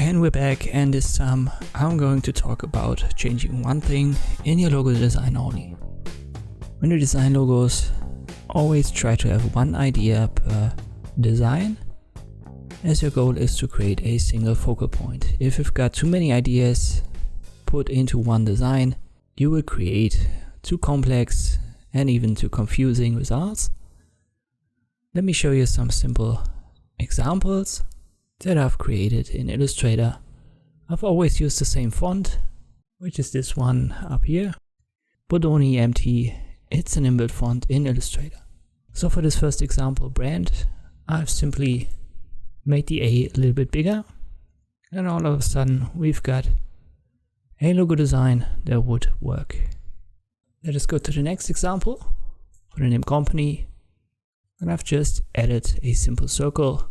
And we're back, and this time I'm going to talk about changing one thing in your logo design only. When you design logos, always try to have one idea per design, as your goal is to create a single focal point. If you've got too many ideas put into one design, you will create too complex and even too confusing results. Let me show you some simple examples that I've created in Illustrator. I've always used the same font, which is this one up here, Bodoni MT. It's an inbuilt font in Illustrator. So for this first example, brand, I've simply made the A a little bit bigger, and all of a sudden we've got a logo design that would work. Let us go to the next example for the name company, and I've just added a simple circle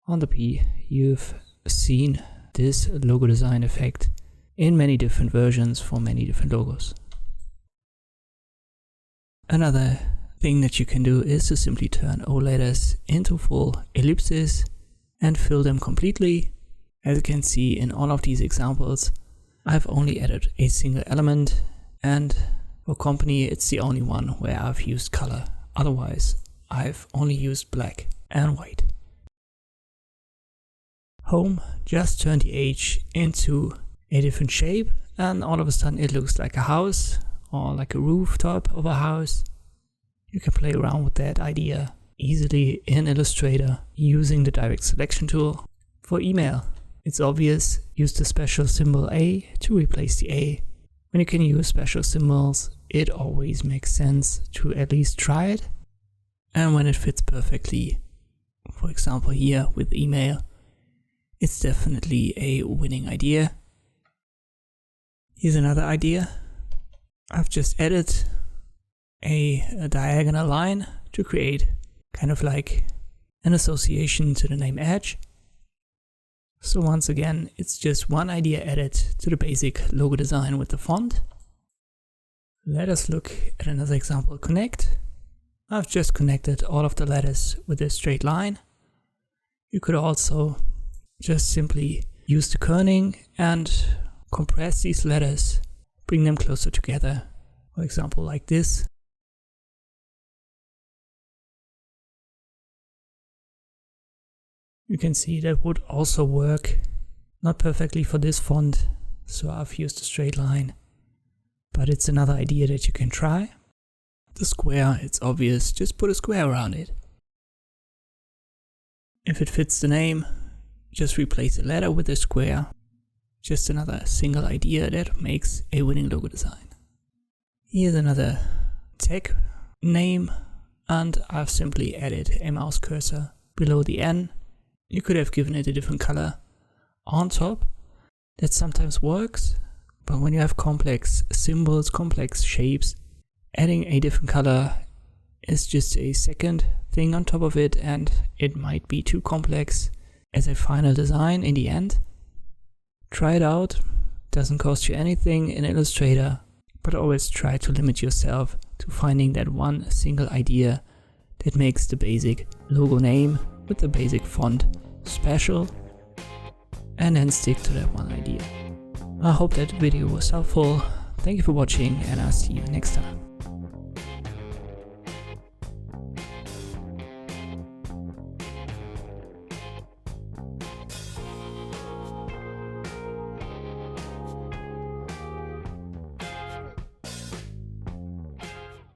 on the P. You've seen this logo design effect in many different versions for many different logos. Another thing that you can do is to simply turn O letters into full ellipses and fill them completely. As you can see in all of these examples, I've only added a single element, and for company it's the only one where I've used color. Otherwise, I've only used black and white. Home, just turn the H into a different shape, and all of a sudden it looks like a house or like a rooftop of a house. You can play around with that idea easily in Illustrator using the direct selection tool. For email, it's obvious, use the special symbol A to replace the A. When you can use special symbols, it always makes sense to at least try it. And when it fits perfectly, for example here with email, it's definitely a winning idea. Here's another idea. I've just added a diagonal line to create kind of like an association to the name Edge. So once again, it's just one idea added to the basic logo design with the font. Let us look at another example. Connect. I've just connected all of the letters with a straight line. You could also just simply use the kerning and compress these letters, bring them closer together. For example, like this. You can see that would also work, not perfectly for this font, so I've used a straight line, but it's another idea that you can try. The square, it's obvious, just put a square around it. If it fits the name, just replace the letter with a square. Just another single idea that makes a winning logo design. Here's another tag name, and I've simply added a mouse cursor below the N. You could have given it a different color on top. That sometimes works, but when you have complex symbols, complex shapes, adding a different color is just a second thing on top of it, and it might be too complex as a final design in the end. Try it out, doesn't cost you anything in Illustrator, but always try to limit yourself to finding that one single idea that makes the basic logo name with the basic font special, and then stick to that one idea. I hope that video was helpful. Thank you for watching, and I'll see you next time.